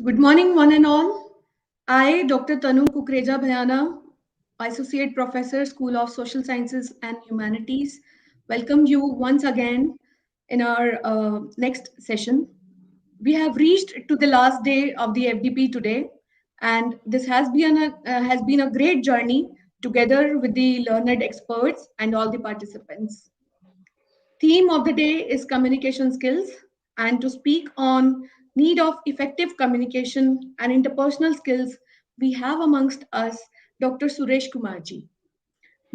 Good morning, one and all. I, Dr. Tanu Kukreja Bhayana, Associate Professor, School of Social Sciences and Humanities, welcome you once again in our next session. We have reached to the last day of the FDP today, and this has been a great journey together with the learned experts and all the participants. Theme of the day is communication skills, and to speak on need of effective communication and interpersonal skills, we have amongst us Dr. Suresh Kumarji.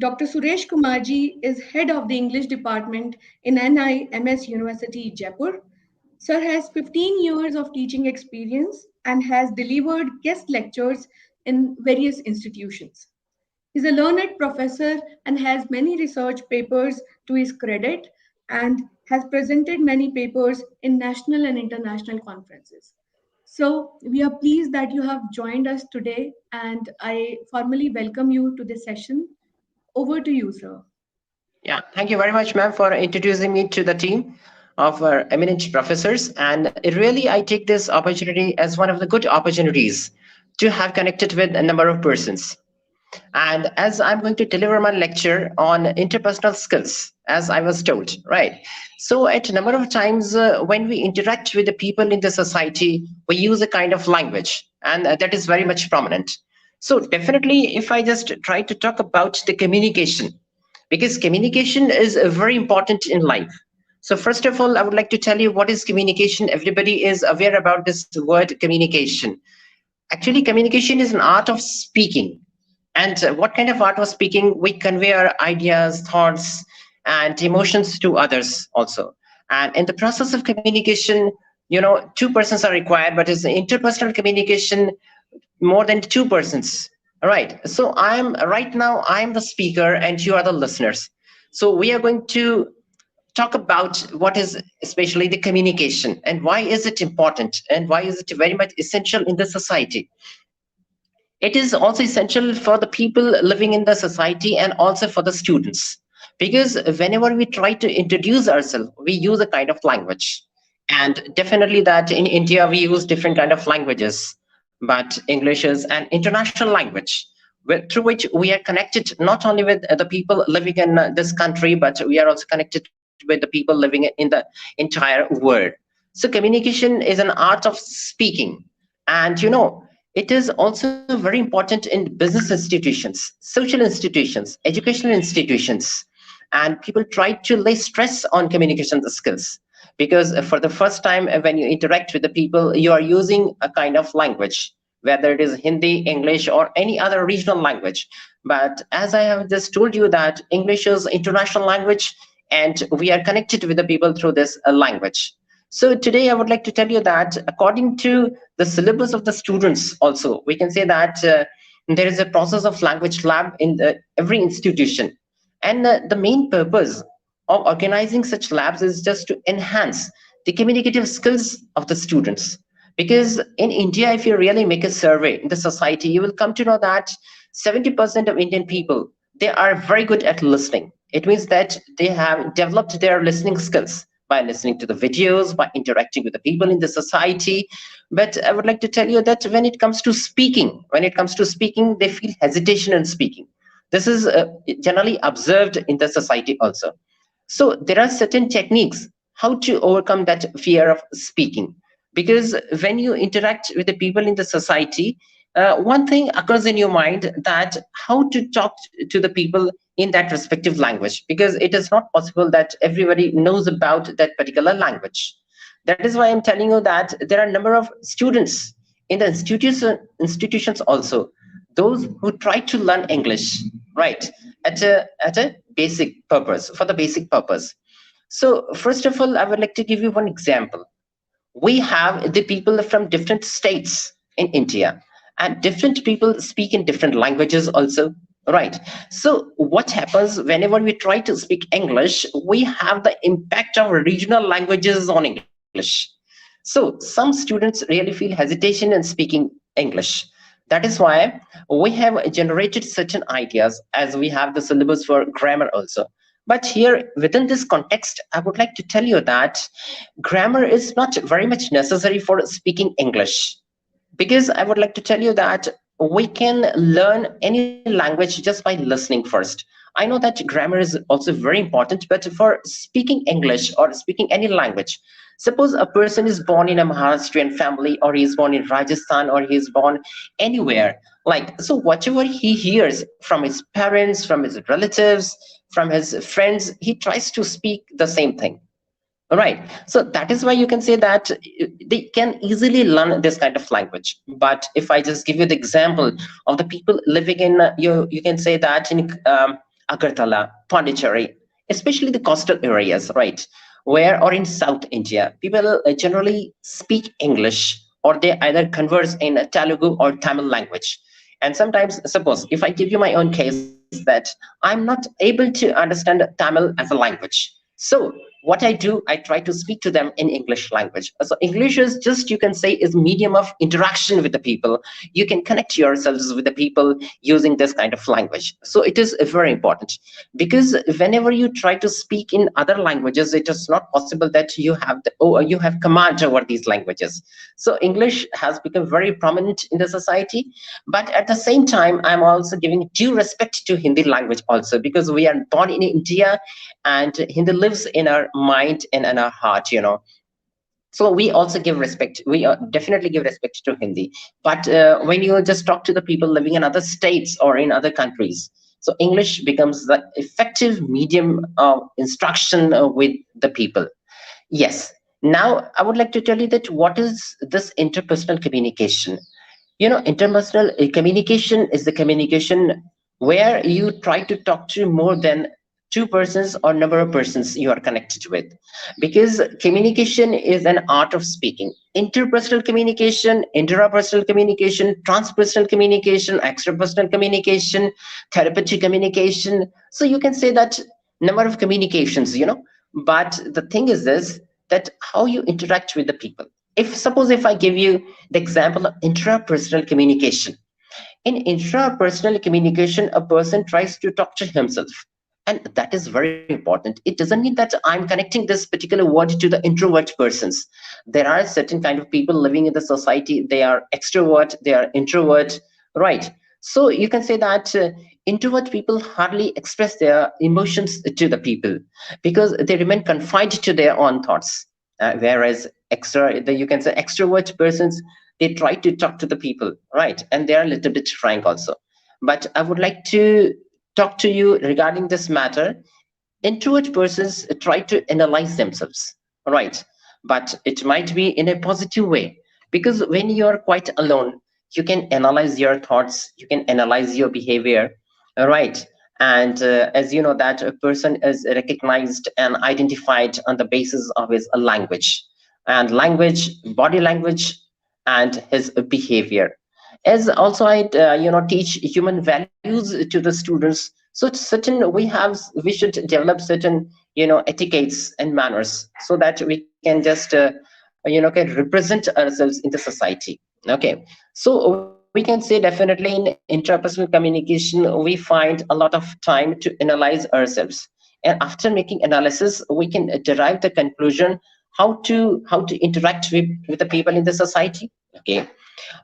Dr. Suresh Kumarji is head of the English department in NIMS University, Jaipur. Sir has 15 years of teaching experience and has delivered guest lectures in various institutions. He's a learned professor and has many research papers to his credit and has presented many papers in national and international conferences. So we are pleased that you have joined us today and I formally welcome you to this session. Over to you, sir. Yeah, thank you very much, ma'am, for introducing me to the team of our eminent professors. And really, I take this opportunity as one of the good opportunities to have connected with a number of persons. And as I'm going to deliver my lecture on interpersonal skills, as I was told, right? So at a number of times when we interact with the people in the society, we use a kind of language, and that is very much prominent. So definitely, if I just try to talk about the communication, because communication is very important in life. So first of all, I would like to tell you what is communication. Everybody is aware about this word communication. Actually, communication is an art of speaking. And what kind of art of speaking? We convey our ideas, thoughts, and emotions to others also. And in the process of communication, two persons are required, but it's interpersonal communication, more than two persons. All right. So I'm the speaker and you are the listeners. So we are going to talk about what is especially the communication and why is it important and why is it very much essential in the society. It is also essential for the people living in the society and also for the students, because whenever we try to introduce ourselves, we use a kind of language. And definitely that in India we use different kind of languages, but English is an international language through which we are connected not only with the people living in this country, but we are also connected with the people living in the entire world. So communication is an art of speaking. And it is also very important in business institutions, social institutions, educational institutions. And people try to lay stress on communication skills, because for the first time when you interact with the people, you are using a kind of language, whether it is Hindi, English, or any other regional language. But as I have just told you that English is international language, and we are connected with the people through this language. So today I would like to tell you that according to the syllabus of the students also, we can say that there is a process of language lab in every institution. And the main purpose of organizing such labs is just to enhance the communicative skills of the students. Because in India, if you really make a survey in the society, you will come to know that 70% of Indian people, they are very good at listening. It means that they have developed their listening skills by listening to the videos, by interacting with the people in the society. But I would like to tell you that when it comes to speaking, they feel hesitation in speaking. This is generally observed in the society also. So there are certain techniques how to overcome that fear of speaking. Because when you interact with the people in the society, one thing occurs in your mind, that how to talk to the people in that respective language, because it is not possible that everybody knows about that particular language. That is why I'm telling you that there are a number of students in the institutions also, those who try to learn English, right, at a basic purpose, for the basic purpose. So first of all, I would like to give you one example. We have the people from different states in India, and different people speak in different languages also, right? So what happens whenever we try to speak English, we have the impact of regional languages on English. So some students really feel hesitation in speaking English. That is why we have generated certain ideas, as we have the syllabus for grammar also. But here, within this context, I would like to tell you that grammar is not very much necessary for speaking English. Because I would like to tell you that we can learn any language just by listening first. I know that grammar is also very important, but for speaking English or speaking any language, suppose a person is born in a Maharashtrian family, or he is born in Rajasthan, or he is born anywhere, like, so whatever he hears from his parents, from his relatives, from his friends, he tries to speak the same thing. All right. So that is why you can say that they can easily learn this kind of language. But if I just give you the example of the people living in, you can say that in Agartala, Pondicherry, especially the coastal areas, right? Where, or in South India, people generally speak English, or they either converse in Telugu or Tamil language. And sometimes, suppose if I give you my own case, that I'm not able to understand Tamil as a language. So what I do, I try to speak to them in English language. So English is just, you can say, is medium of interaction with the people. You can connect yourselves with the people using this kind of language. So it is very important, because whenever you try to speak in other languages, it is not possible that you have you have command over these languages. So English has become very prominent in the society, but at the same time, I'm also giving due respect to Hindi language also, because we are born in India, and Hindi lives in our mind and in our heart, so we also give respect, we definitely give respect to Hindi. But when you just talk to the people living in other states or in other countries, so English becomes the effective medium of instruction with the people. Yes. Now I would like to tell you that what is this interpersonal communication. Interpersonal communication is the communication where you try to talk to more than two persons or number of persons you are connected with. Because communication is an art of speaking. Interpersonal communication, intrapersonal communication, transpersonal communication, extrapersonal communication, therapeutic communication. So you can say that number of communications. But the thing is this, that how you interact with the people. If suppose if I give you the example of intrapersonal communication. In intrapersonal communication, a person tries to talk to himself. And that is very important. It doesn't mean that I'm connecting this particular word to the introvert persons. There are certain kind of people living in the society. They are extrovert, they are introvert, right? So you can say that introvert people hardly express their emotions to the people, because they remain confined to their own thoughts. Whereas you can say extrovert persons, they try to talk to the people, right? And they are a little bit frank also. But I would like to talk to you regarding this matter. Introvert persons try to analyze themselves, right? But it might be in a positive way, because when you're quite alone, you can analyze your thoughts, you can analyze your behavior, right? And as you know, that a person is recognized and identified on the basis of his language, and language, body language, and his behavior. As also I teach human values to the students. So we should develop certain etiquettes and manners, so that we can just can represent ourselves in the society. Okay. So we can say definitely in interpersonal communication we find a lot of time to analyze ourselves, and after making analysis we can derive the conclusion how to interact with the people in the society. Okay.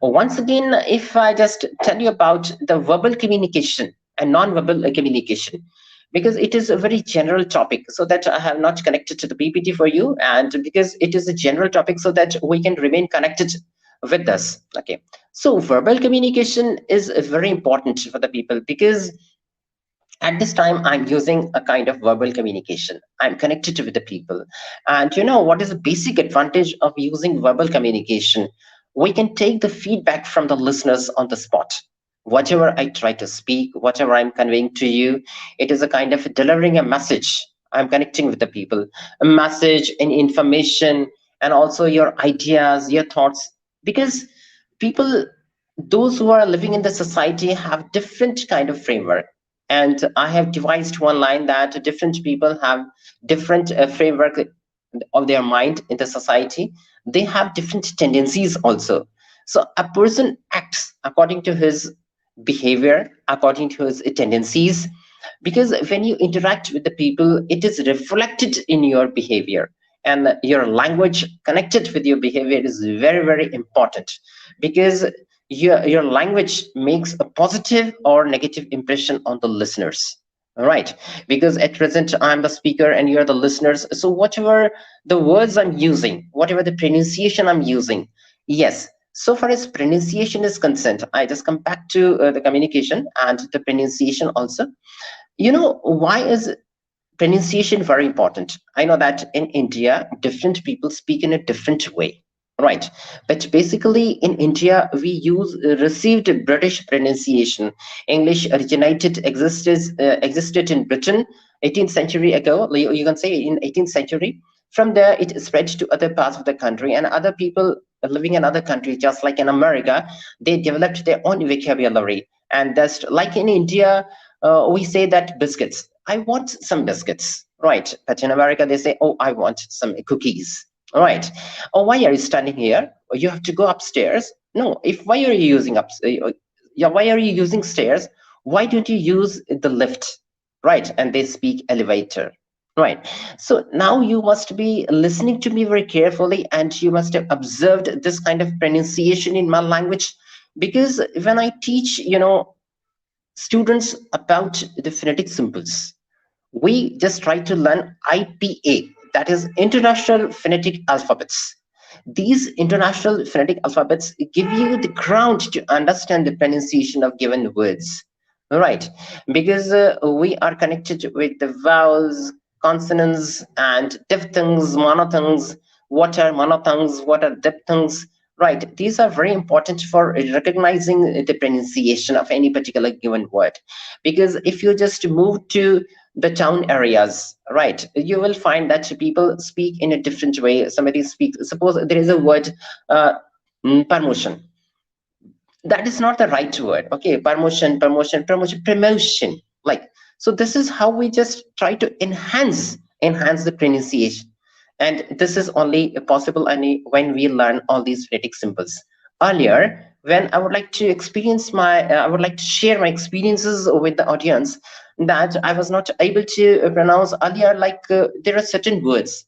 Once again, if I just tell you about the verbal communication and non-verbal communication, because it is a very general topic, so that I have not connected to the PPT for you, and because it is a general topic, so that we can remain connected with us. Okay. So verbal communication is very important for the people, because at this time I'm using a kind of verbal communication. I'm connected with the people. And what is the basic advantage of using verbal communication? We can take the feedback from the listeners on the spot. Whatever I try to speak, whatever I'm conveying to you, it is a kind of delivering a message. I'm connecting with the people, a message and information, and also your ideas, your thoughts. Because people, those who are living in the society, have different kind of framework. And I have devised one line that different people have different framework of their mind in the society. They have different tendencies also. So a person acts according to his behavior, according to his tendencies, because when you interact with the people, it is reflected in your behavior. and your language connected with your behavior is very, very important, because your language makes a positive or negative impression on the listeners. All right, because at present I'm the speaker and you're the listeners, so whatever the words I'm using, whatever the pronunciation I'm using, yes, so far as pronunciation is concerned, I just come back to the communication and the pronunciation also. Why is pronunciation very important? I know that in India, different people speak in a different way, right? But basically, in India, we use received British pronunciation. English existed in Britain 18th century ago. You can say in 18th century. From there, it spread to other parts of the country, and other people living in other countries, just like in America, they developed their own vocabulary. And just like in India, we say that biscuits. I want some biscuits, right? But in America, they say, oh, I want some cookies, right? Oh, why are you standing here? Oh, you have to go upstairs. No, if why are you using yeah, why are you using stairs? Why don't you use the lift, right? And they speak elevator, right? So now you must be listening to me very carefully, and you must have observed this kind of pronunciation in my language, because when I teach, students about the phonetic symbols, we just try to learn IPA, that is International Phonetic Alphabets. These international phonetic alphabets give you the ground to understand the pronunciation of given words, right? Because we are connected with the vowels, consonants, and diphthongs, monophthongs. What are monophthongs? What are diphthongs? Right, these are very important for recognizing the pronunciation of any particular given word. Because if you just move to the town areas, right, you will find that people speak in a different way. Somebody speaks, suppose there is a word, uh, promotion. That is not the right word. Okay, promotion, like, so this is how we just try to enhance the pronunciation. And this is only possible only when we learn all these phonetic symbols. Earlier, when I would like to share my experiences with the audience, that I was not able to pronounce earlier, like there are certain words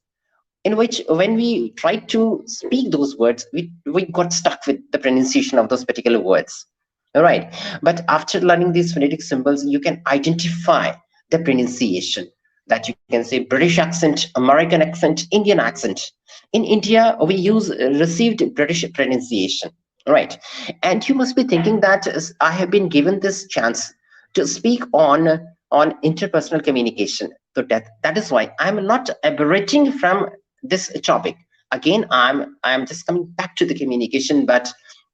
in which when we tried to speak those words, we got stuck with the pronunciation of those particular words. All right. But after learning these phonetic symbols, you can identify the pronunciation, that you can say British accent, American accent, Indian accent. In India, we use received British pronunciation. Right. And you must be thinking that I have been given this chance to speak on interpersonal communication. So that is why I'm not aberrating from this topic. Again, I'm just coming back to the communication, but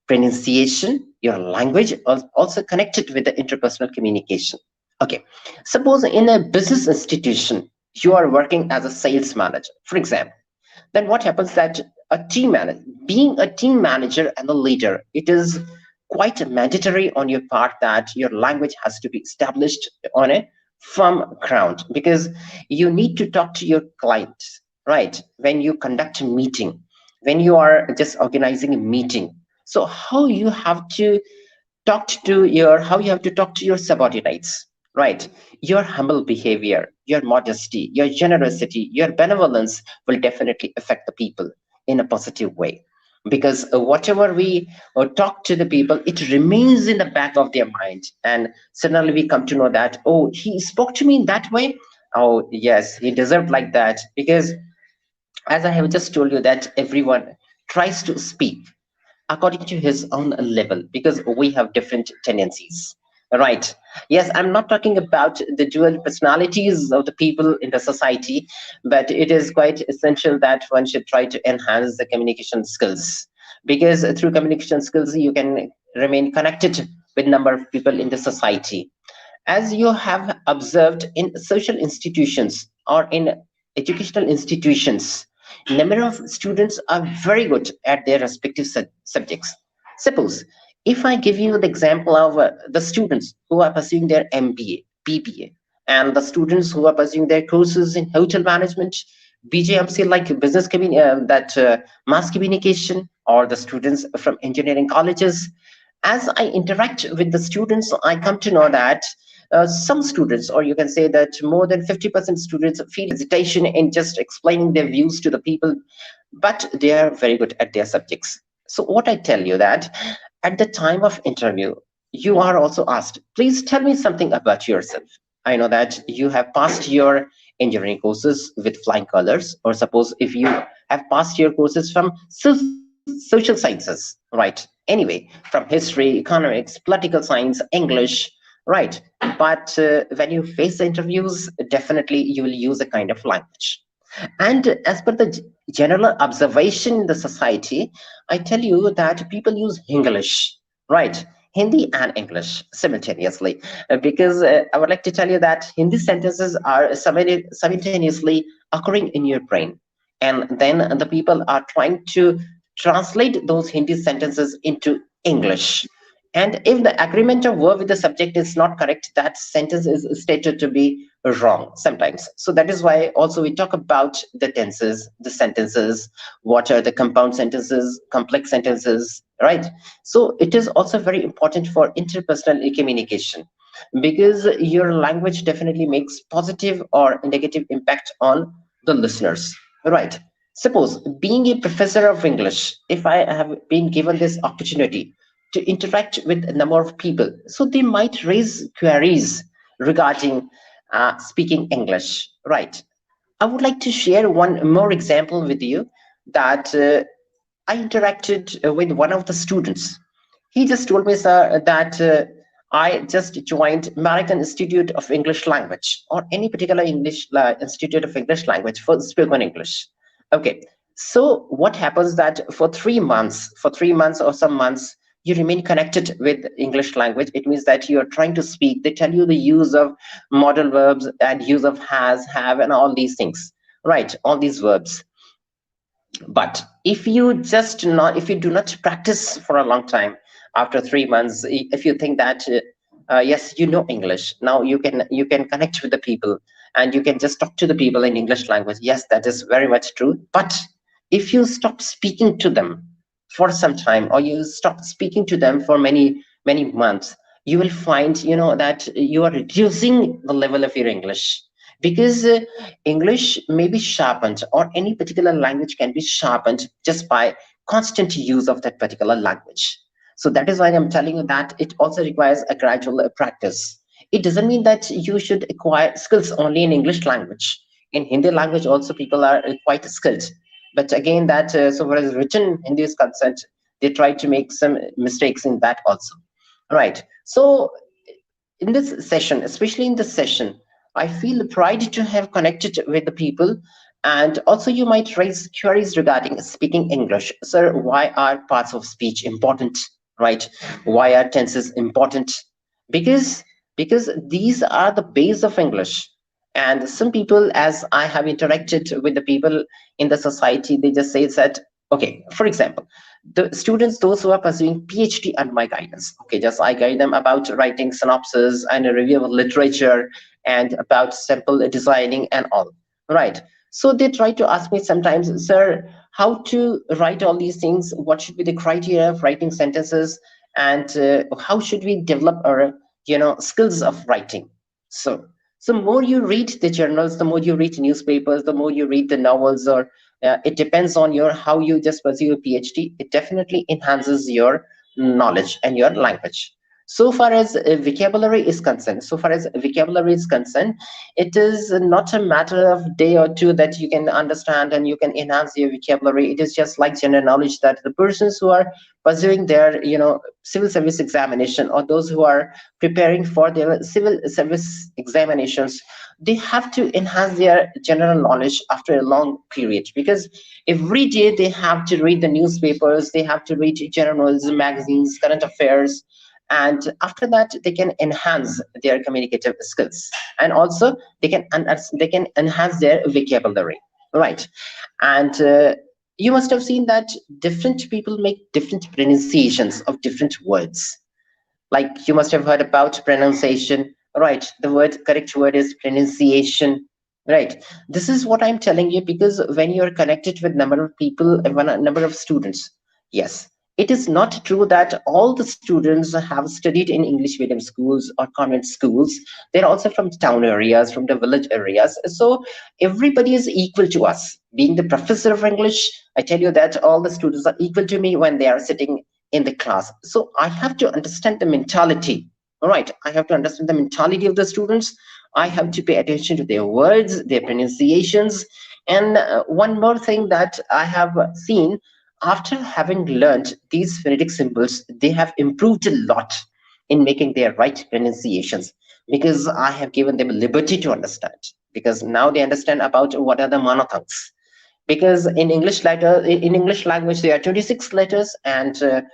pronunciation, your language, also connected with the interpersonal communication. Okay, suppose in a business institution you are working as a sales manager, for example. Then what happens that a team manager, being a team manager and a leader, it is quite mandatory on your part that your language has to be established on a firm ground, because you need to talk to your clients, right? When you conduct a meeting, when you are just organizing a meeting, so how you have to talk to your subordinates, right? Your humble behavior, your modesty, your generosity, your benevolence will definitely affect the people in a positive way. Because whatever we talk to the people, it remains in the back of their mind, and suddenly we come to know that, oh, he spoke to me in that way. Oh yes, he deserved like that. Because as I have just told you, that everyone tries to speak according to his own level, because we have different tendencies, right? Yes, I'm not talking about the dual personalities of the people in the society, but it is quite essential that one should try to enhance the communication skills, because through communication skills you can remain connected with number of people in the society. As you have observed in social institutions or in educational institutions, number of students are very good at their respective subjects. Suppose if I give you the example of the students who are pursuing their MBA, BBA, and the students who are pursuing their courses in hotel management, BJMC, like that mass communication, or the students from engineering colleges. As I interact with the students, I come to know that some students, or you can say that more than 50% students feel hesitation in just explaining their views to the people, but they are very good at their subjects. So what I tell you that at the time of interview, you are also asked, please tell me something about yourself. I know that you have passed your engineering courses with flying colors, or suppose if you have passed your courses from social sciences, right? Anyway, from history, economics, political science, English, right? But when you face the interviews, definitely you will use a kind of language. And as per the general observation in the society, I tell you that people use English, right? Hindi and English simultaneously. Because I would like to tell you that Hindi sentences are simultaneously occurring in your brain. And then the people are trying to translate those Hindi sentences into English. And if the agreement of verb with the subject is not correct, that sentence is stated to be wrong sometimes. So that is why also we talk about the tenses, the sentences, what are the compound sentences, complex sentences, right? So it is also very important for interpersonal communication, because your language definitely makes positive or negative impact on the listeners, right? Suppose being a professor of English, if I have been given this opportunity to interact with a number of people, so they might raise queries regarding speaking English, right? I would like to share one more example with you that I interacted with one of the students. He just told me, sir, that I just joined American Institute of English Language, or any particular English Institute of English Language for spoken English. Okay, so what happens that for 3 months or some months, you remain connected with English language. It means that you are trying to speak. They tell you the use of modal verbs and use of has, have, and all these things, right? All these verbs. But if you do not practice for a long time, after 3 months, if you think that yes, you know English now, you can connect with the people, and you can just talk to the people in English language. Yes, that is very much true. But if you stop speaking to them for some time, or you stop speaking to them for many months, you will find, that you are reducing the level of your English. Because English may be sharpened, or any particular language can be sharpened just by constant use of that particular language. So that is why I'm telling you that it also requires a gradual practice. It doesn't mean that you should acquire skills only in English language. In Hindi language, also people are quite skilled. But again, that so far as written Hindi is concerned, they try to make some mistakes in that also. Right. So in this session, especially in this session, I feel pride to have connected with the people. And also, you might raise queries regarding speaking English. Sir, why are parts of speech important? Right? Why are tenses important? Because these are the base of English. And some people, as I have interacted with the people in the society, they just say that, okay, for example, the students, those who are pursuing PhD under my guidance, okay, just I guide them about writing synopsis and a review of literature, and about sample designing and all, right? So they try to ask me sometimes, sir, how to write all these things, what should be the criteria of writing sentences, and how should we develop our skills of writing. So more you read the journals, the more you read newspapers, the more you read the novels, or it depends on your how you just pursue a PhD. It definitely enhances your knowledge and your language. So far as vocabulary is concerned, it is not a matter of day or two that you can understand and you can enhance your vocabulary. It is just like general knowledge that the persons who are pursuing their civil service examination, or those who are preparing for their civil service examinations, they have to enhance their general knowledge after a long period, because every day they have to read the newspapers, they have to read journals, magazines, current affairs, and after that they can enhance their communicative skills, and also they can enhance their vocabulary, right? And you must have seen that different people make different pronunciations of different words. Like, you must have heard about pronunciation, right? The word correct word is pronunciation, right? This is what I'm telling you, because when you're connected with number of people, a number of students, yes, It is not true that all the students have studied in English medium schools or convent schools. They're also from town areas, from the village areas. So everybody is equal to us. Being the professor of English, I tell you that all the students are equal to me when they are sitting in the class. So I have to understand the mentality. All right, I have to understand the mentality of the students. I have to pay attention to their words, their pronunciations. And one more thing that I have seen, after having learned these phonetic symbols, they have improved a lot in making their right pronunciations, because I have given them liberty to understand. Because now they understand about what are the monophthongs. Because in English language, there are 26 letters, and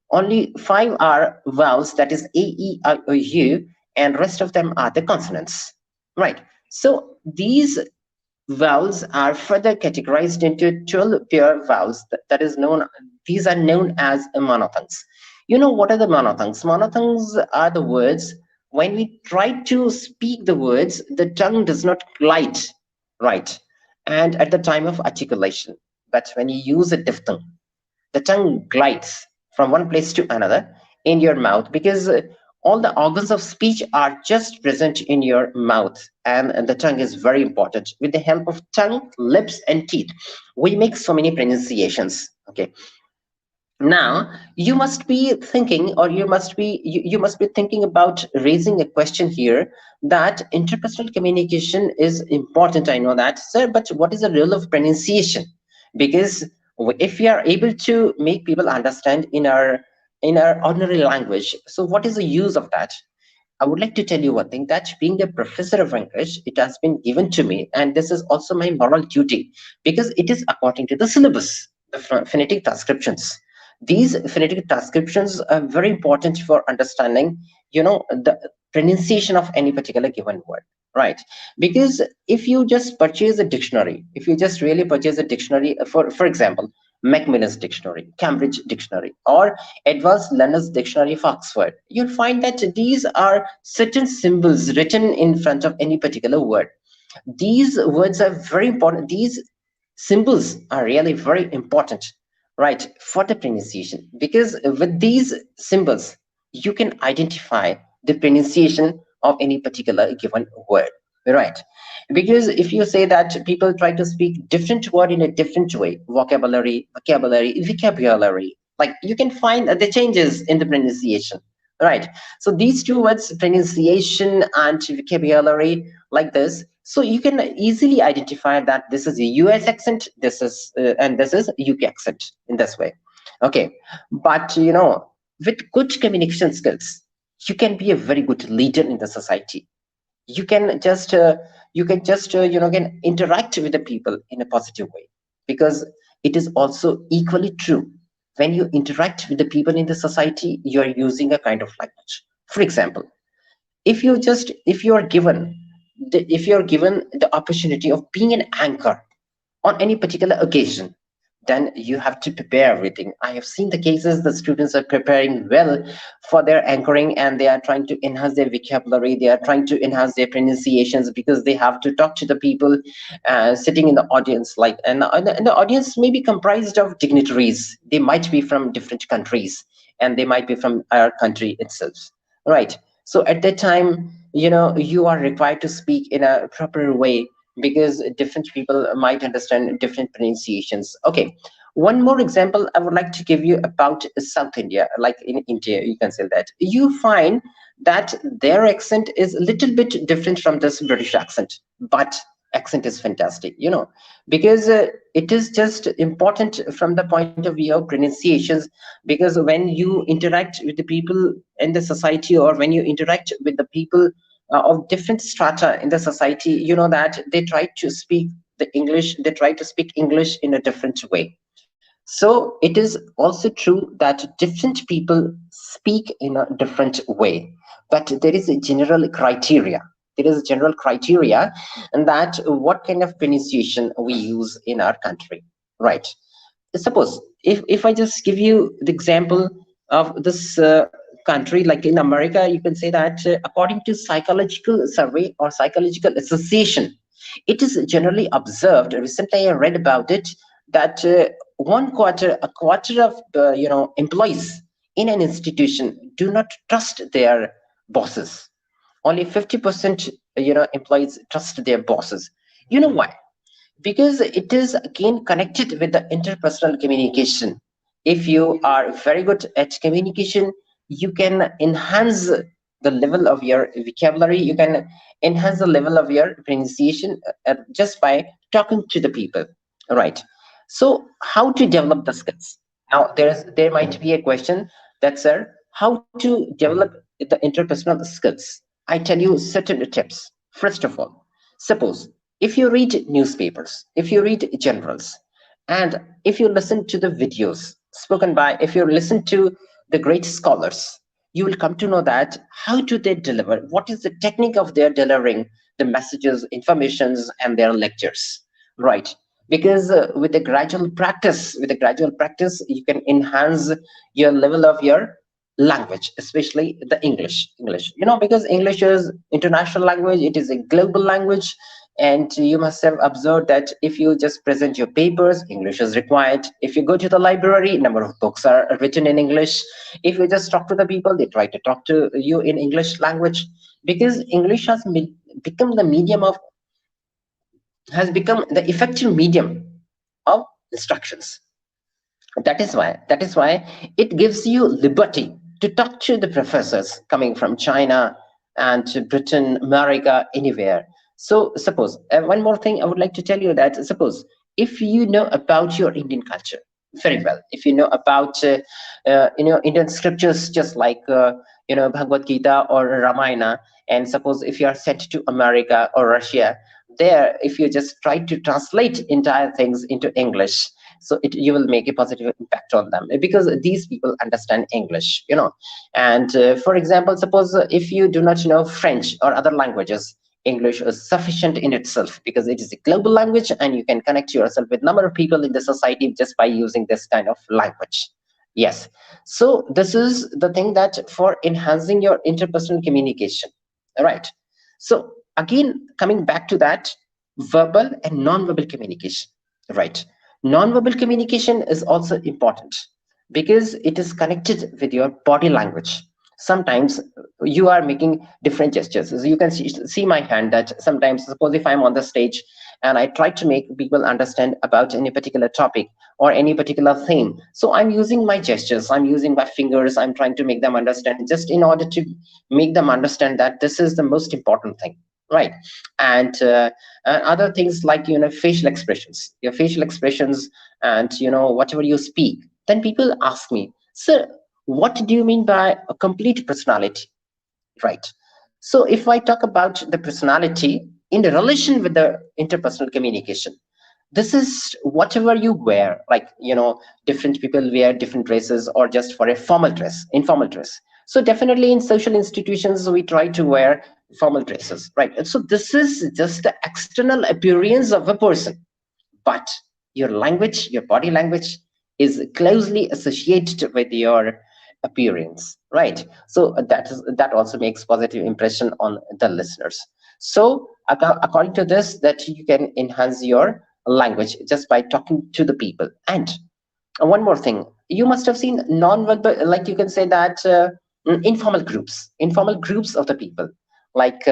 only five are vowels, that is A, E, I, O, U, and rest of them are the consonants. Right. So these vowels are further categorized into 12 pure vowels, that is known, these are known as monophthongs. You know what are the monophthongs? Monophthongs are the words, when we try to speak the words, the tongue does not glide right, and at the time of articulation. But when you use a diphthong, the tongue glides from one place to another in your mouth, because all the organs of speech are just present in your mouth, and the tongue is very important. With the help of tongue, lips, and teeth, we make so many pronunciations. Okay, now you must be thinking, or you must be thinking about raising a question here, that interpersonal communication is important. I know that, sir, but what is the role of pronunciation? Because if we are able to make people understand in our ordinary language, so what is the use of that? I would like to tell you one thing, that being a professor of English, it has been given to me, and this is also my moral duty, because it is according to the syllabus, the phonetic transcriptions. These phonetic transcriptions are very important for understanding, the pronunciation of any particular given word, right? Because if you just purchase a dictionary, if you just really purchase a dictionary, for example, Macmillan's dictionary, Cambridge dictionary, or Advanced Learner's Dictionary of Oxford, you'll find that these are certain symbols written in front of any particular word. These words are very important. These symbols are really very important, right, for the pronunciation, because with these symbols, you can identify the pronunciation of any particular given word, right? Because if you say that people try to speak different word in a different way, vocabulary, like you can find the changes in the pronunciation, right? So these two words, pronunciation and vocabulary, like this, so you can easily identify that this is a US accent, this is and this is UK accent, in this way. Okay, but with good communication skills, you can be a very good leader in the society. You can just can interact with the people in a positive way, because it is also equally true, when you interact with the people in the society, you are using a kind of language. For example, if you are given the opportunity of being an anchor on any particular occasion, then you have to prepare everything. I have seen the cases the students are preparing well for their anchoring, and they are trying to enhance their vocabulary, they are trying to enhance their pronunciations, because they have to talk to the people sitting in the audience, like, and the audience may be comprised of dignitaries. They might be from different countries, and they might be from our country itself, right? So at that time, you are required to speak in a proper way, because different people might understand different pronunciations. Okay, one more example I would like to give you about South India. Like in India, you can say that you find that their accent is a little bit different from this British accent, but accent is fantastic, because it is just important from the point of view of pronunciations. Because when you interact with the people in the society, or when you interact with the people of different strata in the society, you know that they try to speak they try to speak English in a different way. So it is also true that different people speak in a different way, but there is a general criteria. There is a general criteria, and that what kind of pronunciation we use in our country, right? Suppose if I just give you the example of this country, like in America, you can say that according to psychological survey or psychological association, it is generally observed, recently I read about it, that a quarter of the employees in an institution do not trust their bosses. Only 50% employees trust their bosses. You know why? Because it is again connected with the interpersonal communication. If you are very good at communication, you can enhance the level of your vocabulary, you can enhance the level of your pronunciation just by talking to the people, right? So how to develop the skills? Now there might be a question that, sir, how to develop the interpersonal skills? I tell you certain tips. First of all, suppose if you read newspapers, if you read journals, and if you listen to the videos spoken by, if you listen to the great scholars, you will come to know that how do they deliver, what is the technique of their delivering the messages, informations, and their lectures, right? Because with the gradual practice, you can enhance your level of your language, especially the English, because English is international language, it is a global language. And you must have observed that if you just present your papers, English is required. If you go to the library, number of books are written in English. If you just talk to the people, they try to talk to you in English language, because English become the medium of has become the effective medium of instructions. That is why it gives you liberty to talk to the professors coming from China and to Britain, America, anywhere. So suppose one more thing I would like to tell you, that suppose if you know about your Indian culture very well, if you know about Indian scriptures, just like Bhagavad Gita or Ramayana, and suppose if you are sent to America or Russia, there if you just try to translate entire things into English, so you will make a positive impact on them, because these people understand English. And for example, suppose if you do not know French or other languages, English is sufficient in itself, because it is a global language and you can connect yourself with number of people in the society just by using this kind of language. Yes. So this is the thing, that for enhancing your interpersonal communication. All right. So again, coming back to that, verbal and non-verbal communication, right? Non-verbal communication is also important, because it is connected with your body language. Sometimes you are making different gestures. So you can see my hand, that sometimes, suppose if I'm on the stage and I try to make people understand about any particular topic or any particular theme, so I'm using my gestures, I'm using my fingers, I'm trying to make them understand, just in order to make them understand that this is the most important thing, right? And other things like facial expressions, your facial expressions, and whatever you speak. Then people ask me, sir, what do you mean by a complete personality, right? So if I talk about the personality in the relation with the interpersonal communication, this is whatever you wear, like different people wear different dresses, or just for a formal dress, informal dress. So definitely in social institutions we try to wear formal dresses, right? And so this is just the external appearance of a person, but your language, your body language, is closely associated with your appearance, right? So that also makes positive impression on the listeners. So according to this, that you can enhance your language just by talking to the people. And one more thing, you must have seen non-verbal, like you can say that informal groups of the people, like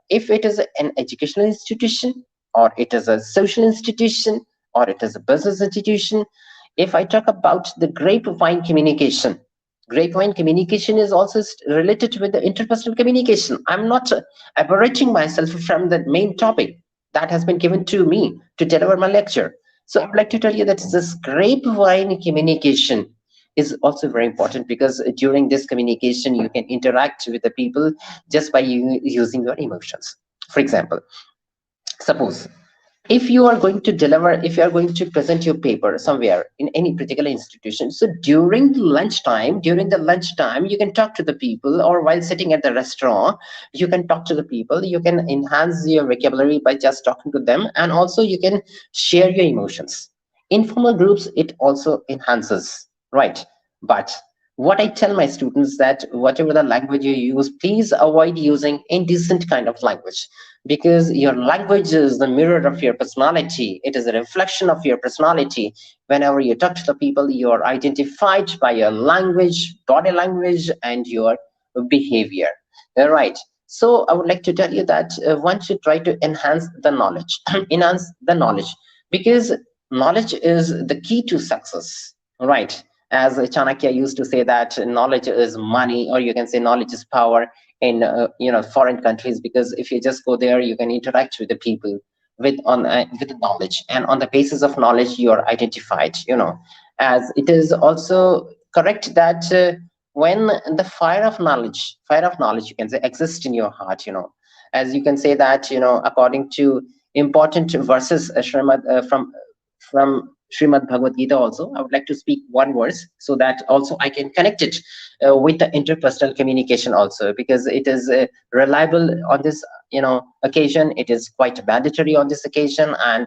if it is an educational institution, or it is a social institution, or it is a business institution. If I talk about the grapevine communication is also related with the interpersonal communication. I'm not aberrating myself from the main topic that has been given to me to deliver my lecture. So I would like to tell you that this grapevine communication is also very important, because during this communication you can interact with the people just by using your emotions. For example, suppose if you are going to present your paper somewhere in any particular institution, so during the lunchtime you can talk to the people, or while sitting at the restaurant you can talk to the people, you can enhance your vocabulary by just talking to them, and also you can share your emotions. Informal groups, it also enhances, right? But What I tell my students that whatever the language you use, please avoid using indecent kind of language, because your language is the mirror of your personality. It is a reflection of your personality. Whenever you talk to the people, you are identified by your language, body language, and your behavior. All right. So I would like to tell you that one should try to enhance the knowledge, enhance the knowledge, because knowledge is the key to success. Right, as Chanakya used to say that knowledge is money, or you can say knowledge is power in foreign countries, because if you just go there, you can interact with the people with knowledge, and on the basis of knowledge, you are identified. As it is also correct that when the fire of knowledge, you can say, exists in your heart. As you can say that according to important verses, from Srimad Bhagavad Gita also. I would like to speak one verse so that also I can connect it with the interpersonal communication also, because it is reliable on this occasion. It is quite mandatory on this occasion, and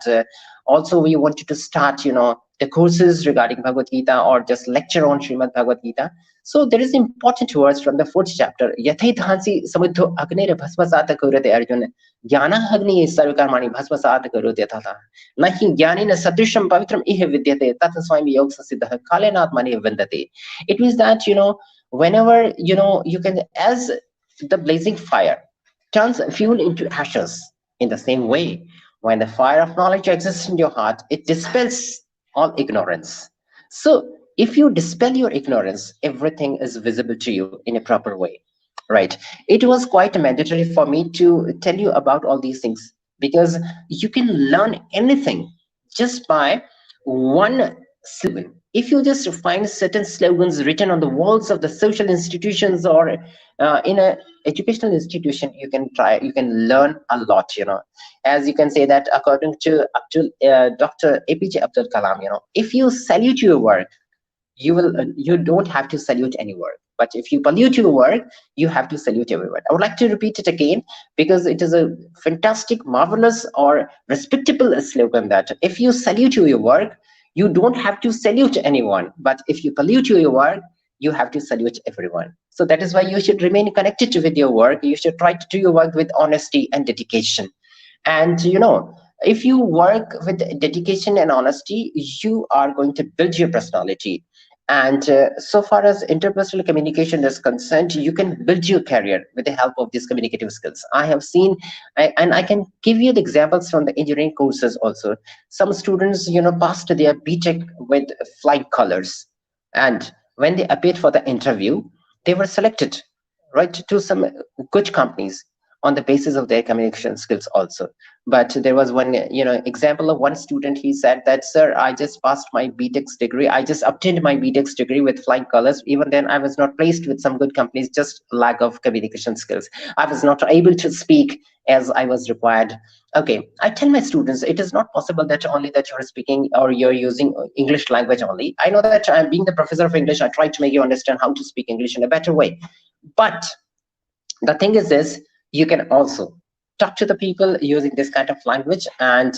also we wanted to start the courses regarding Bhagavad Gita, or just lecture on Srimad Bhagavad Gita. So there is important words from the fourth chapter. Yathai dhansi samudho agnere bhasmasata kurate Arjuna. Jnana agni sarvakarmani bhasmasata kurate tata. Nahi jnanina sadrisham pavitram ihe vidyate tata swami yogsa siddha kalenat mani vindate. It means that whenever you can, as the blazing fire turns fuel into ashes, in the same way, when the fire of knowledge exists in your heart, it dispels all ignorance. So if you dispel your ignorance, everything is visible to you in a proper way. Right. It was quite mandatory for me to tell you about all these things, because you can learn anything just by one slogan. If you just find certain slogans written on the walls of the social institutions, or in a educational institution, you can learn a lot. As you can say that according to Dr. APJ Abdul Kalam, if you salute your work, you don't have to salute any work, but if you pollute your work, you have to salute every word. I would like to repeat it again, because it is a fantastic, marvelous, or respectable slogan, that if you salute your work, you don't have to salute anyone, but if you pollute your work, you have to salute everyone. So that is why you should remain connected with your work. You should try to do your work with honesty and dedication. And if you work with dedication and honesty, you are going to build your personality. And so far as interpersonal communication is concerned, you can build your career with the help of these communicative skills. I have seen, and I can give you the examples from the engineering courses also. Some students passed their BTech with flying colors, and when they appeared for the interview, they were selected, right, to some good companies on the basis of their communication skills also. But there was one example of one student. He said that, sir, I just passed my BTech's degree, I just obtained my BTech's degree with flying colors. Even then I was not placed with some good companies, just lack of communication skills. I was not able to speak as I was required. Okay, I tell my students, it is not possible that only that you're speaking or you're using English language only. I know that I'm being the professor of English, I try to make you understand how to speak English in a better way. But the thing is this: you can also talk to the people using this kind of language, and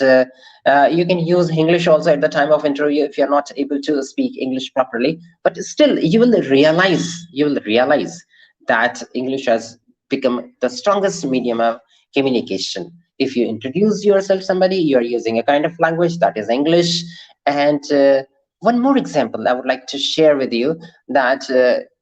you can use English also at the time of interview if you're not able to speak English properly. But still, you will realize that English has become the strongest medium of communication. If you introduce yourself somebody, you're using a kind of language that is English. And one more example I would like to share with you, that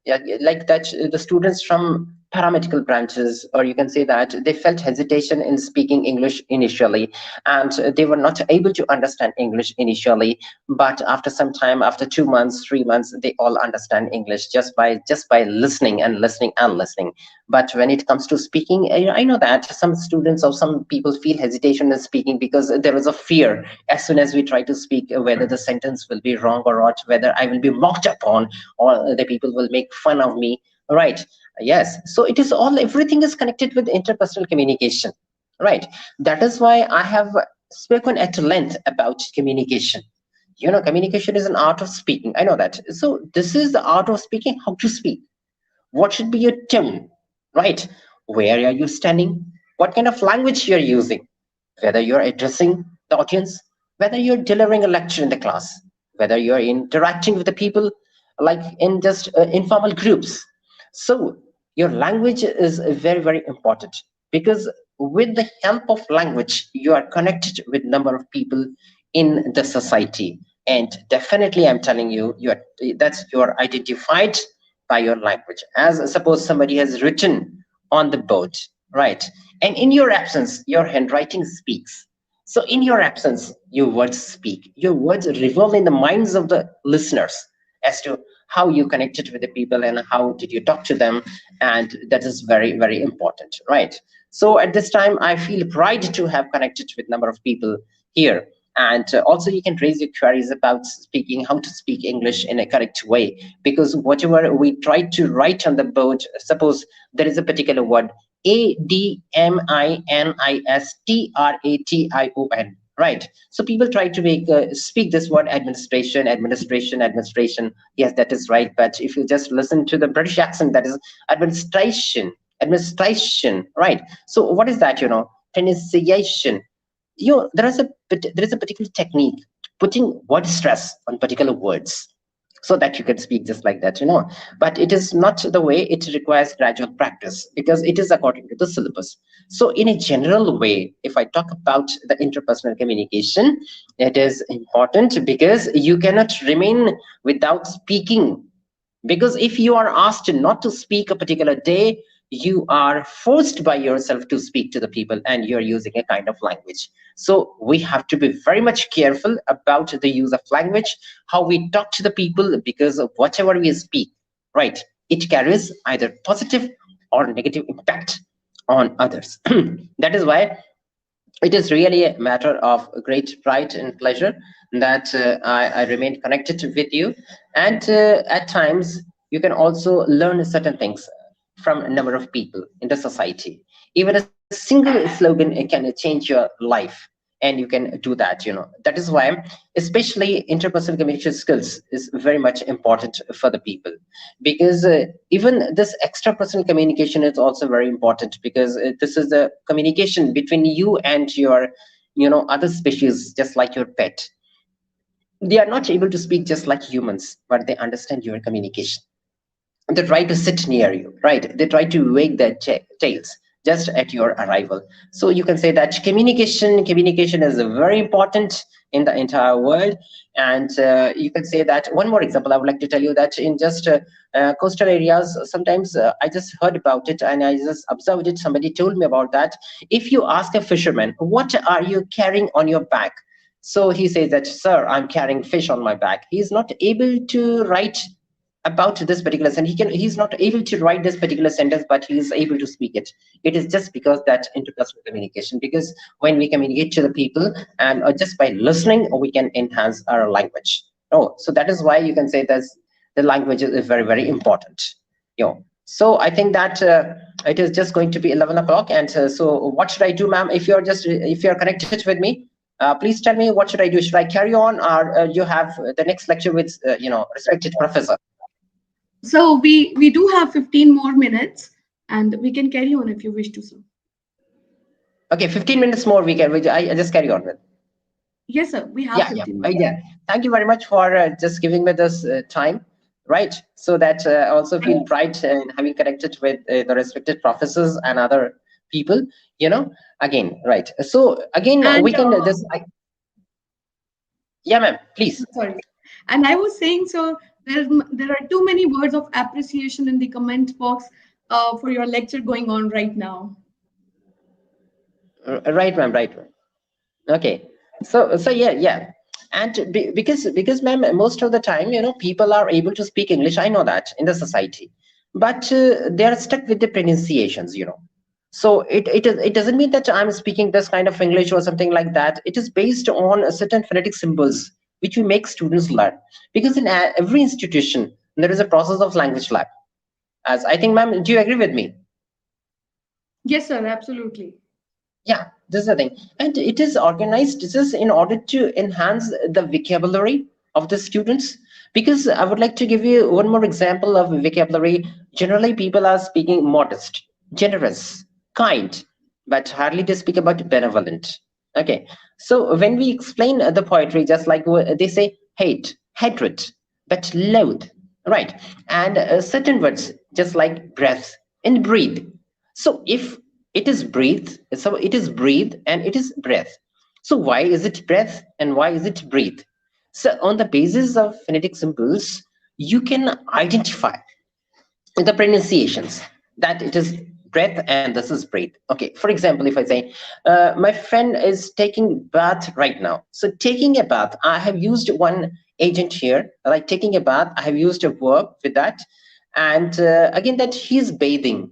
yeah, like that the students from paramedical branches, or you can say that they felt hesitation in speaking English initially, and they were not able to understand English initially. But after some time, after 2 months, 3 months, they all understand English just by listening and listening and listening. But when it comes to speaking, I know that some students or some people feel hesitation in speaking, because there is a fear as soon as we try to speak, whether the sentence will be wrong or not, whether I will be mocked upon, or the people will make fun of me. Right. Yes, so it is all, everything is connected with interpersonal communication. Right. That is why I have spoken at length about communication. Communication is an art of speaking, I know that. So this is the art of speaking, how to speak, what should be your tone, right? Where are you standing? What kind of language you're using? Whether you're addressing the audience, whether you're delivering a lecture in the class, whether you're interacting with the people, like in just informal groups. So your language is very, very important, because with the help of language you are connected with number of people in the society. And definitely I'm telling you, you are, that's, you are identified by your language. As suppose somebody has written on the board, right, and in your absence your handwriting speaks. So in your absence your words speak, your words revolve in the minds of the listeners as to how you connected with the people and how did you talk to them. And that is very, very important, right? So at this time I feel pride to have connected with number of people here. And also you can raise your queries about speaking, how to speak English in a correct way, because whatever we try to write on the board, suppose there is a particular word, ADMINISTRATION, right? So people try to make speak this word administration, administration, administration. Yes, that is right. But if you just listen to the British accent, that is administration, administration, right? So what is that? Pronunciation. There is a particular technique, putting word stress on particular words, so that you can speak just like that. But it is not the way. It requires gradual practice, because it is according to the syllabus. So in a general way, if I talk about the interpersonal communication, it is important because you cannot remain without speaking. Because if you are asked not to speak a particular day, you are forced by yourself to speak to the people, and you're using a kind of language. So we have to be very much careful about the use of language, how we talk to the people, because of whatever we speak, right, it carries either positive or negative impact on others. That is why it is really a matter of great pride and pleasure that I remain connected with you. And at times, you can also learn certain things from a number of people in the society. Even a single slogan can change your life, and you can do that. That is why, especially interpersonal communication skills, is very much important for the people, because even this extrapersonal communication is also very important, because this is the communication between you and your other species, just like your pet. They are not able to speak just like humans, but they understand your communication. They try to sit near you, right? They try to wag their tails just at your arrival. So you can say that communication is very important in the entire world. And you can say that, one more example I would like to tell you, that in just coastal areas, sometimes I just heard about it and I just observed it. Somebody told me about that. If you ask a fisherman, what are you carrying on your back? So he says that, sir, I'm carrying fish on my back. He is not able to write about this particular sentence. He's not able to write this particular sentence, but he is able to speak it. It is just because that interpersonal communication, because when we communicate to the people, and just by listening, we can enhance our language. Oh, so that is why you can say that the language is very, very important. So I think that it is just going to be 11 o'clock. And so what should I do, ma'am? If you're connected with me, please tell me, what should I do? Should I carry on, or you have the next lecture with respected professor? So we do have 15 more minutes, and we can carry on if you wish to, sir. Okay, 15 minutes more we can. I just carry on with. Yes, sir. We have Yeah, yeah, 15 minutes. yeah. Thank you very much for just giving me this time, right? So that I also feel pride in having connected with the respected professors and other people. Again, right? So again, And we can this. Yeah, ma'am. Please. sorry. And I was saying, so there are too many words of appreciation in the comment box for your lecture going on right now. Right, ma'am. Right, ma'am. Okay. So yeah, yeah. And because ma'am, most of the time, people are able to speak English. I know that in the society, but they are stuck with the pronunciations. So it doesn't mean that I'm speaking this kind of English or something like that. It is based on a certain phonetic symbols which we make students learn. Because in every institution there is a process of language lab. As I think, ma'am, do you agree with me? Yes, sir. Absolutely. Yeah, this is the thing. And it is organized just in order to enhance the vocabulary of the students. Because I would like to give you one more example of vocabulary. Generally, people are speaking modest, generous, kind, but hardly they speak about benevolent. Okay. So when we explain the poetry, just like they say hate, hatred, but loathe, right? And certain words just like breath and breathe. So if it is breathe, so it is breathe and it is breath. So why is it breath and why is it breathe? So on the basis of phonetic symbols, you can identify the pronunciations that it is breath and this is breathe. Okay, for example, if I say my friend is taking bath right now. So taking a bath, I have used one agent here, like taking a bath, I have used a verb with that. And again, that he's bathing,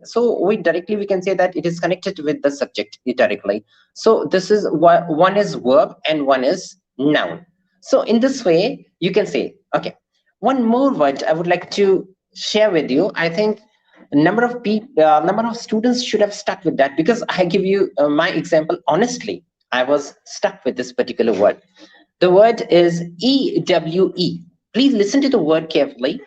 so we directly we can say that it is connected with the subject directly. So this is what one is verb and one is noun. So in this way you can say, okay, one more word I would like to share with you. I think a number of people, number of students should have stuck with that, because I give you my example honestly. I was stuck with this particular word. The word is EWE. Please listen to the word carefully.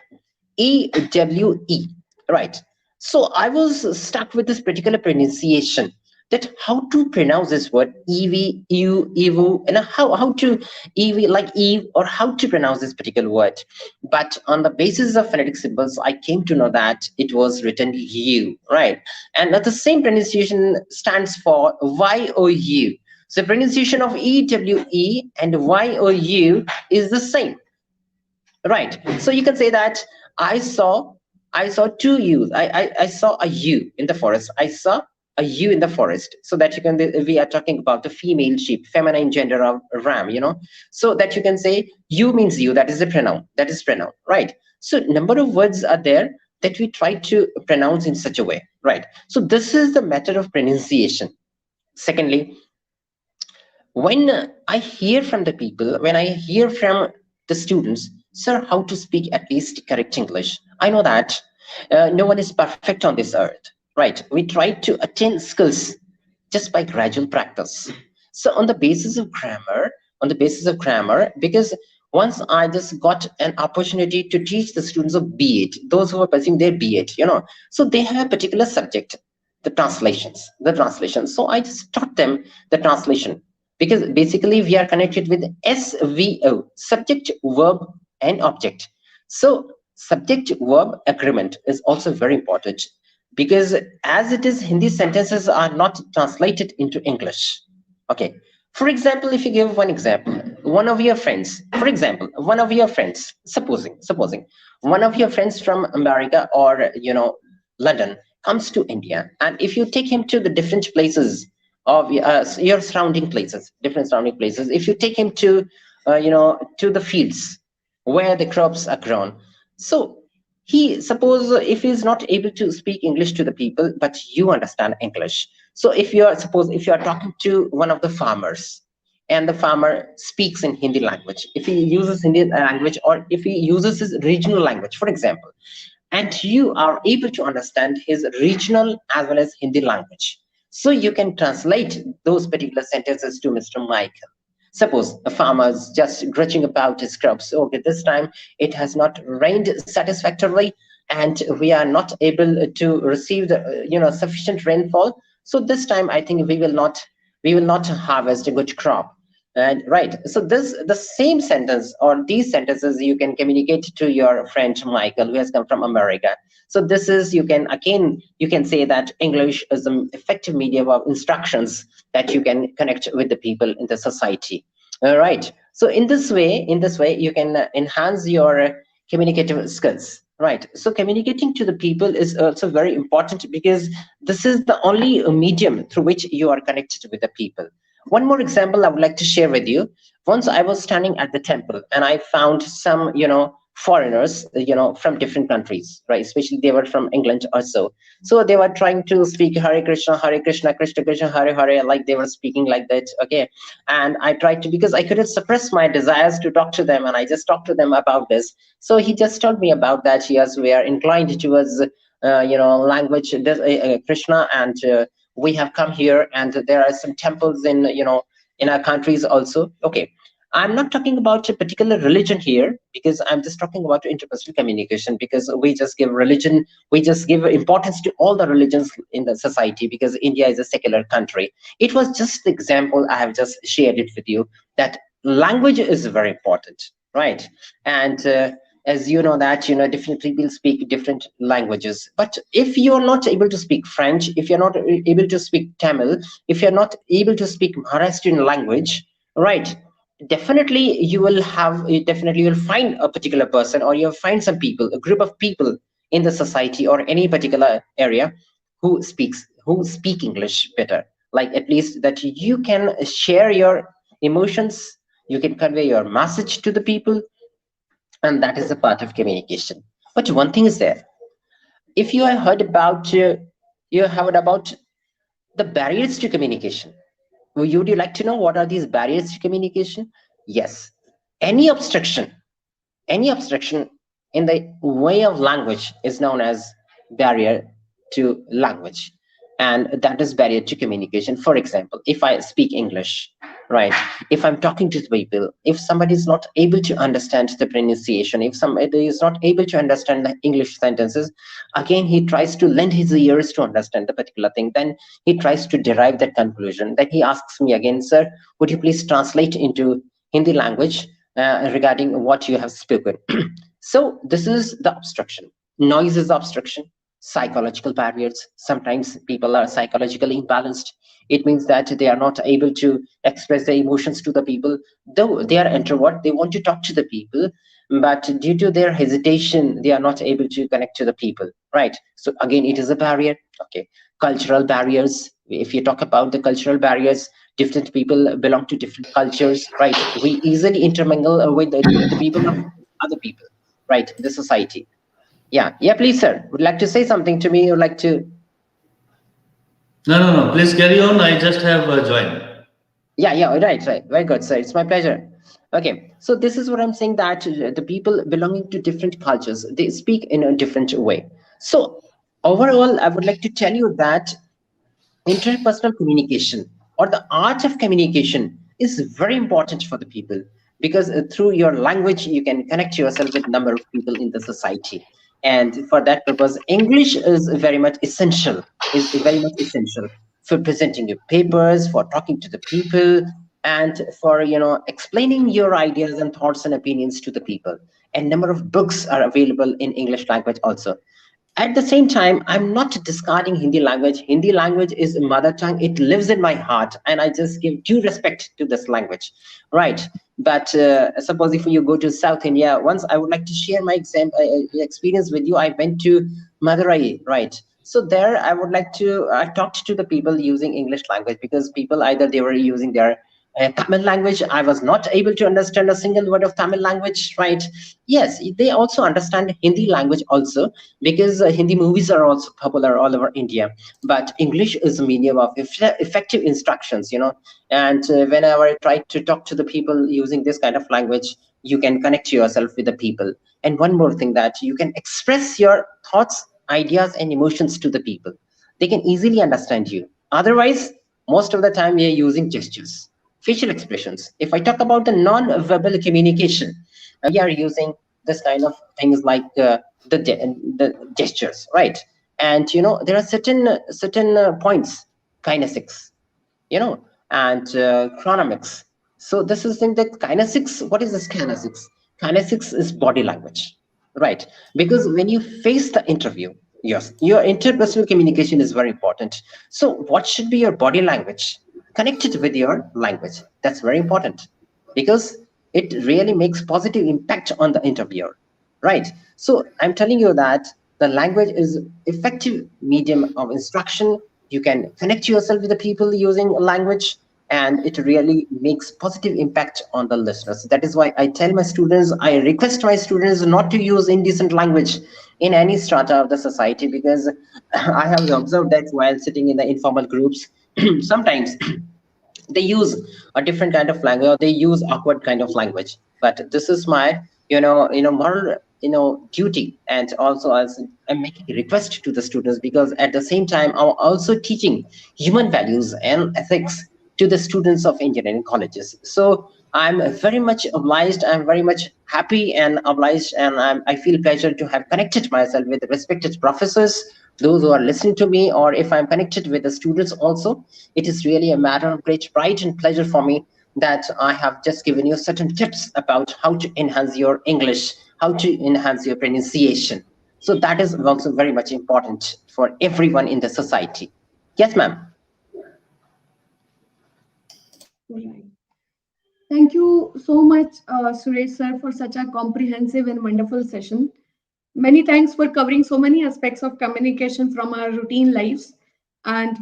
EWE. Right. So I was stuck with this particular pronunciation, that how to pronounce this word EV, EU, EVU, and how to EV like Eve, or how to pronounce this particular word. But on the basis of phonetic symbols, I came to know that it was written U, right? And the same pronunciation stands for YOU. So pronunciation of EWE and YOU is the same. Right. So you can say that I saw I saw two U's. I saw a U in the forest. I saw a U in the forest. So that you can, we are talking about the female sheep, feminine gender of ram, So that you can say you means you, that is a pronoun. That is pronoun, right? So number of words are there that we try to pronounce in such a way, right? So this is the matter of pronunciation. Secondly, when I hear from the people, when I hear from the students, sir, how to speak at least correct English, I know that no one is perfect on this earth, right? We try to attain skills just by gradual practice. So on the basis of grammar, because once I just got an opportunity to teach the students of B.Ed, those who are pursuing their B.Ed, so they have a particular subject, the translations. So I just taught them the translation, because basically we are connected with SVO, subject, verb, and object. So subject verb agreement is also very important, because as it is, Hindi sentences are not translated into English. Okay. For example, if you give one example, one of your friends, for example, one of your friends, supposing one of your friends from America or London comes to India, and if you take him to the different places of your surrounding places, different surrounding places, if you take him to to the fields where the crops are grown, so he, suppose if he's not able to speak English to the people, but you understand English. So if you are, suppose if you are talking to one of the farmers, and the farmer speaks in Hindi language, if he uses Hindi language, or if he uses his regional language, for example, and you are able to understand his regional as well as Hindi language, so you can translate those particular sentences to Mr. Michael. Suppose a farmer is just grudging about his crops. Okay, this time it has not rained satisfactorily, and we are not able to receive the sufficient rainfall. So this time I think we will not harvest a good crop. And right, so this the same sentence or these sentences you can communicate to your friend Michael, who has come from America. So this is, you can say that English is an effective medium of instructions that you can connect with the people in the society. All right. So in this way you can enhance your communicative skills. Right. So communicating to the people is also very important, because this is the only medium through which you are connected with the people. One more example I would like to share with you. Once I was standing at the temple and I found some, foreigners, from different countries, right? Especially they were from England or so. So they were trying to speak Hare Krishna, Krishna Krishna, Hare Hare, like they were speaking like that. Okay. And I tried to, because I couldn't suppress my desires to talk to them, and I just talked to them about this. So he just told me about that. Yes, we are inclined towards, language, Krishna, and we have come here, and there are some temples in our countries also. Okay, I'm not talking about a particular religion here, because I'm just talking about interpersonal communication, because we just give importance to all the religions in the society, because India is a secular country. It was just the example I have just shared it with you, that language is very important, right? And as you know that different people speak different languages. But if you're not able to speak French, if you're not able to speak Tamil, if you're not able to speak Maharashtrian language, right, definitely you'll find a particular person, or you'll find some people, a group of people in the society or any particular area who speak English better. Like at least that you can share your emotions, you can convey your message to the people, and that is a part of communication. But one thing is there: if you have heard about the barriers to communication. Would you like to know what are these barriers to communication? Yes, any obstruction, any obstruction in the way of language is known as barrier to language, and that is barrier to communication. For example, if I speak English, right, if I'm talking to the people, if somebody is not able to understand the pronunciation, if somebody is not able to understand the English sentences, again he tries to lend his ears to understand the particular thing, then he tries to derive that conclusion, then he asks me again, sir, would you please translate into Hindi language regarding what you have spoken. So this is the obstruction. Noise is obstruction. Psychological barriers. Sometimes people are psychologically imbalanced. It means that they are not able to express their emotions to the people. Though they are introvert, they want to talk to the people, but due to their hesitation, they are not able to connect to the people. Right. So again, it is a barrier. Okay. Cultural barriers. If you talk about the cultural barriers, different people belong to different cultures, right? We easily intermingle with the people of other people, right? The society. Yeah, yeah, please, sir, would like to say something to me, or like to? No, no, no. Please carry on. I just have joined. Yeah, yeah, right, very good, sir, it's my pleasure. Okay, so this is what I'm saying, that the people belonging to different cultures, they speak in a different way. So overall, I would like to tell you that interpersonal communication, or the art of communication, is very important for the people, because through your language you can connect yourself with number of people in the society. And for that purpose, English is very much essential for presenting your papers, for talking to the people, and for explaining your ideas and thoughts and opinions to the people. And number of books are available in English language also. At the same time, I'm not discarding Hindi language. Hindi language is a mother tongue, it lives in my heart, and I just give due respect to this language, right? But suppose if you go to South India, once I would like to share my experience with you. I went to Madurai, right? So there I talked to the people using English language, because people either they were using their Tamil language. I was not able to understand a single word of Tamil language, right? Yes, they also understand Hindi language also, because Hindi movies are also popular all over India. But English is a medium of effective instructions, And whenever I try to talk to the people using this kind of language, you can connect yourself with the people. And one more thing, that you can express your thoughts, ideas, and emotions to the people. They can easily understand you. Otherwise, most of the time we are using gestures, facial expressions. If I talk about the non-verbal communication, we are using this kind of things like the gestures, right? And there are certain points, kinesics, and chronomics. So this is in the kinesics. What is this kinesics? Kinesics is body language, right? Because when you face the interview, yes, your interpersonal communication is very important. So what should be your body language connected with your language? That's very important, because it really makes positive impact on the interviewer, right? So I'm telling you that the language is effective medium of instruction. You can connect yourself with the people using language, and it really makes positive impact on the listeners. That is why I tell my students, I request my students not to use indecent language in any strata of the society, because I have observed that while sitting in the informal groups, sometimes they use a different kind of language, or they use awkward kind of language. But this is my moral duty, and also as I'm making a request to the students, because at the same time I'm also teaching human values and ethics to the students of engineering colleges. So I'm very much obliged, I'm very much happy and obliged, and I feel pleasure to have connected myself with respected professors, those who are listening to me, or if I'm connected with the students also. It is really a matter of great pride and pleasure for me that I have just given you certain tips about how to enhance your English, how to enhance your pronunciation. So that is also very much important for everyone in the society. Yes, ma'am. Right. Thank you so much, Suresh sir, for such a comprehensive and wonderful session. Many thanks for covering so many aspects of communication from our routine lives. And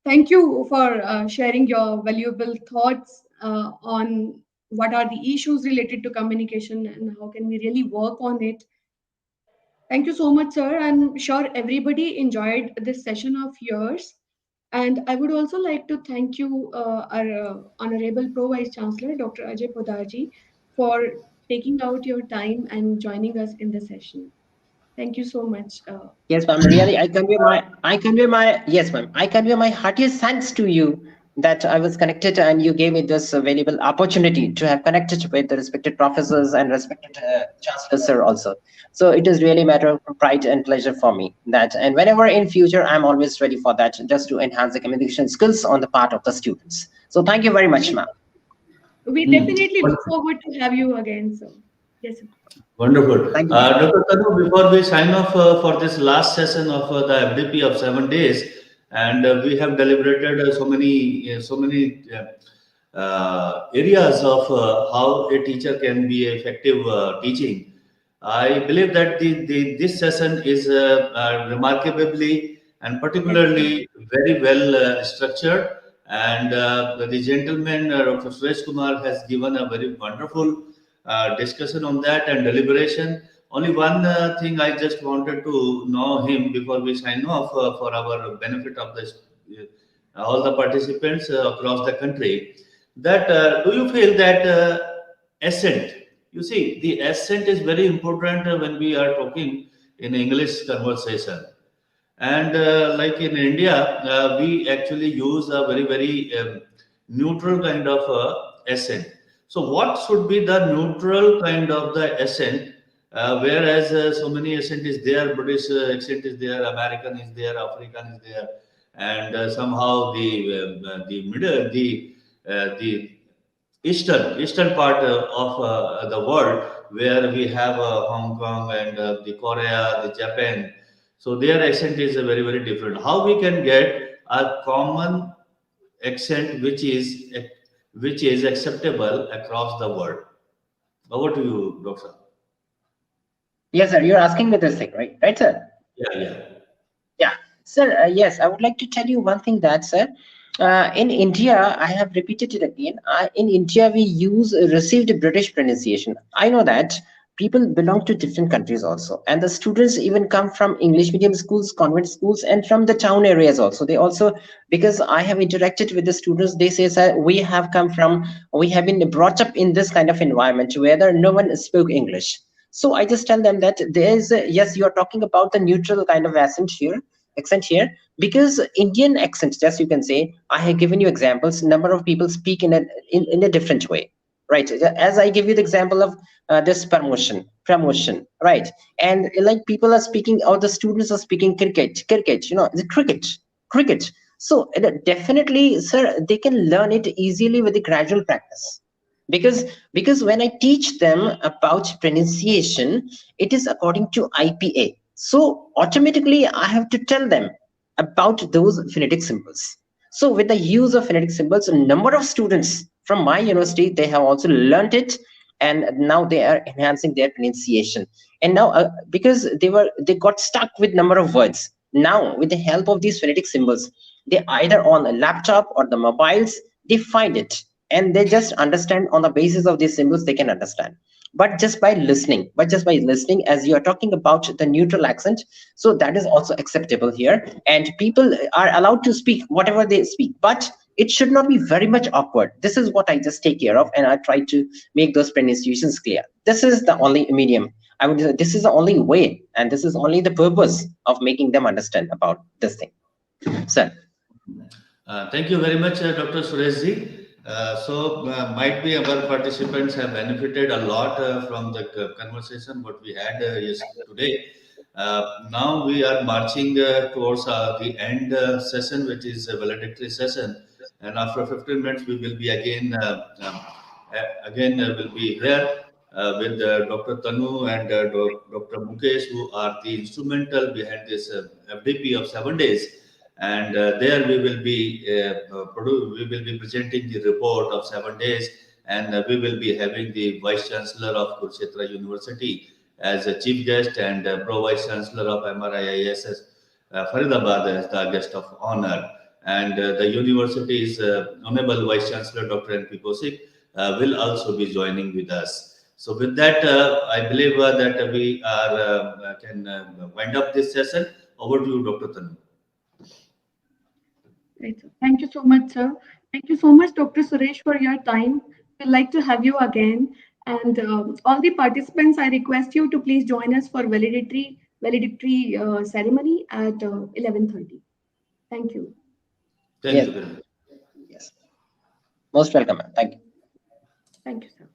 thank you for sharing your valuable thoughts on what are the issues related to communication and how can we really work on it. Thank you so much, sir. I'm sure everybody enjoyed this session of yours. And I would also like to thank you, our Honorable Pro Vice Chancellor, Dr. Ajay Podarji, for taking out your time and joining us in the session. Thank you so much. Yes, ma'am. Really, yes, ma'am. I convey my heartiest thanks to you that I was connected and you gave me this valuable opportunity to have connected with the respected professors and respected chancellor sir also. So it is really a matter of pride and pleasure for me that, and whenever in future, I'm always ready for that, just to enhance the communication skills on the part of the students. So thank you very much, ma'am. We Hmm. definitely look forward to have you again. So, yes, sir. Wonderful. Thank you. Dr. Tanu, before we sign off for this last session of the FDP of 7 days, and we have deliberated so many areas of how a teacher can be effective teaching. I believe that this session is remarkably and Yes, sir. particularly very well structured. And the gentleman, Dr. Suresh Kumar, has given a very wonderful discussion on that and deliberation. Only one thing I just wanted to know him before we sign off for our benefit of all the participants across the country. That do you feel that accent? You see, the accent is very important when we are talking in English conversation. And like in India, we actually use a very neutral kind of accent. So, what should be the neutral kind of the accent? Whereas so many accent is there, British accent is there, American is there, African is there, and somehow the middle, the eastern part of the world, where we have Hong Kong and the Korea, the Japan. So their accent is very different. How we can get a common accent which is acceptable across the world? Over to you, Doctor. Yes, sir. You're asking me this thing, right? Right, sir. Yeah, yeah. Yeah, sir. Yes, I would like to tell you one thing that, sir, in India, I have repeated it again. In India, we use received British pronunciation. I know that people belong to different countries also, and the students even come from English medium schools, convent schools, and from the town areas also. They also, because I have interacted with the students, they say, sir, we have been brought up in this kind of environment where no one spoke English. So I just tell them that there is yes, you are talking about the neutral kind of accent here, because Indian accent, just you can say, I have given you examples. Number of people speak in a different way, right? As I give you the example of this promotion, right? And like people are speaking, or the students are speaking cricket, the cricket. So definitely, sir, they can learn it easily with the gradual practice, because when I teach them about pronunciation, it is according to IPA. So automatically I have to tell them about those phonetic symbols. So with the use of phonetic symbols, a number of students from my university, they have also learned it, and now they are enhancing their pronunciation. And now because they got stuck with number of words, now with the help of these phonetic symbols, they either on a laptop or the mobiles, they find it, and they just understand on the basis of these symbols, they can understand. But just by listening, as you are talking about the neutral accent, so that is also acceptable here, and people are allowed to speak whatever they speak, but it should not be very much awkward. This is what I just take care of, and I try to make those pronunciations clear. This is the only medium, I would say. This is the only way, and this is only the purpose of making them understand about this thing, sir. Thank you very much, Dr. Sureshji. So, might be our participants have benefited a lot from the conversation what we had today. Now we are marching towards the end session, which is a valedictory session, and after 15 minutes we will be again will be here. with Dr. Tanu and Dr. Mukesh, who are the instrumental behind this FDP of 7 days. And there we will be presenting the report of 7 days, and we will be having the Vice Chancellor of Kurukshetra University as a chief guest, and Pro Vice Chancellor of MRIISS Faridabad as the guest of honor. And the university's Honorable Vice Chancellor Dr. N.P. Kosik will also be joining with us. So with that, I believe that we can wind up this session. Over to you, Dr. Tanu. Right, sir. Thank you so much, sir. Thank you so much, Dr. Suresh, for your time. We'd like to have you again. And all the participants, I request you to please join us for valedictory ceremony at 11:30. Thank you. Thank Yes. you very much. Yes. Most welcome, ma'am. Thank you. Thank you, sir.